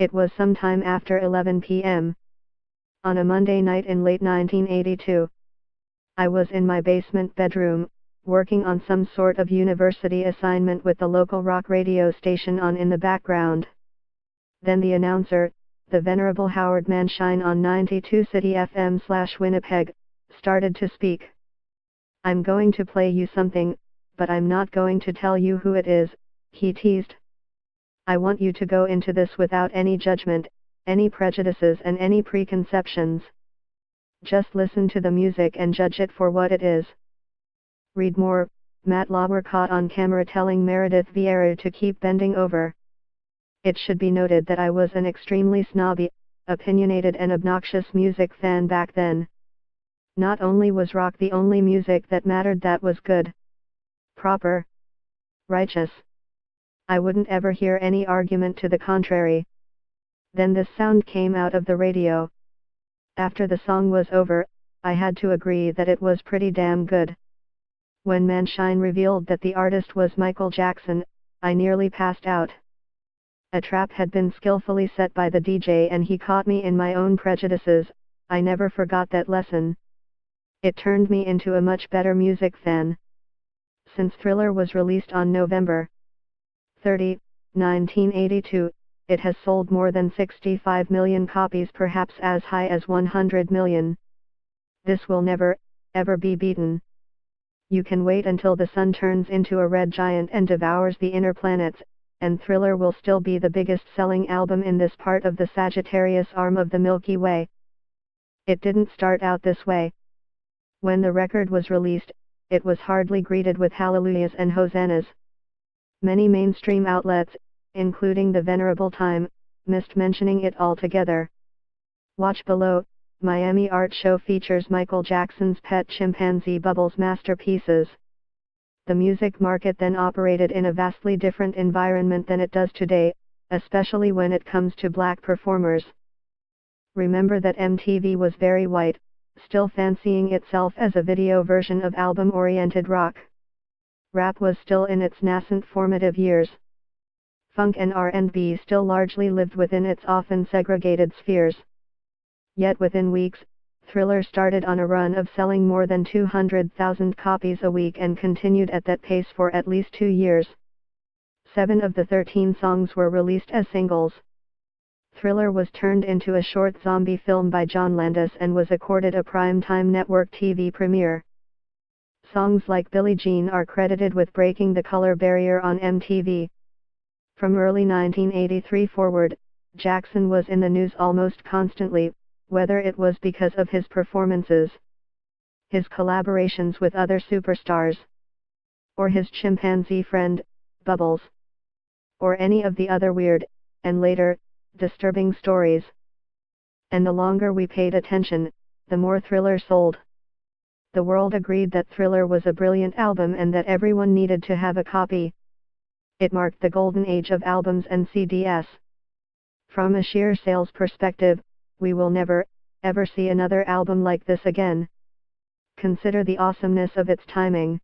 It was sometime after 11 p.m. on a Monday night in late 1982. I was in my basement bedroom, working on some sort of university assignment with the local rock radio station on in the background. Then the announcer, the Venerable Howard Manshine on 92 City FM/Winnipeg, started to speak. "I'm going to play you something, but I'm not going to tell you who it is," he teased. "I want you to go into this without any judgment, any prejudices and any preconceptions. Just listen to the music and judge it for what it is." Read more. Matt Lauer caught on camera telling Meredith Vieira to keep bending over. It should be noted that I was an extremely snobby, opinionated and obnoxious music fan back then. Not only was rock the only music that mattered that was good, proper, righteous, I wouldn't ever hear any argument to the contrary. Then this sound came out of the radio. After the song was over, I had to agree that it was pretty damn good. When Manshine revealed that the artist was Michael Jackson, I nearly passed out. A trap had been skillfully set by the DJ and he caught me in my own prejudices. I never forgot that lesson. It turned me into a much better music fan. Since Thriller was released on November 30, 1982, it has sold more than 65 million copies, perhaps as high as 100 million. This will never, ever be beaten. You can wait until the sun turns into a red giant and devours the inner planets, and Thriller will still be the biggest selling album in this part of the Sagittarius arm of the Milky Way. It didn't start out this way. When the record was released, it was hardly greeted with hallelujahs and hosannas. Many mainstream outlets, including the Venerable Time, missed mentioning it altogether. Watch below. Miami Art Show features Michael Jackson's pet chimpanzee Bubbles' masterpieces. The music market then operated in a vastly different environment than it does today, especially when it comes to black performers. Remember that MTV was very white, still fancying itself as a video version of album-oriented rock. Rap was still in its nascent formative years. Funk and R&B still largely lived within its often segregated spheres. Yet within weeks, Thriller started on a run of selling more than 200,000 copies a week and continued at that pace for at least 2 years. 7 of the 13 songs were released as singles. Thriller was turned into a short zombie film by John Landis and was accorded a primetime network TV premiere. Songs like Billie Jean are credited with breaking the color barrier on MTV. From early 1983 forward, Jackson was in the news almost constantly, whether it was because of his performances, his collaborations with other superstars, or his chimpanzee friend, Bubbles, or any of the other weird, and later, disturbing stories. And the longer we paid attention, the more Thriller sold. The world agreed that Thriller was a brilliant album and that everyone needed to have a copy. It marked the golden age of albums and CDs. From a sheer sales perspective, we will never, ever see another album like this again. Consider the awesomeness of its timing.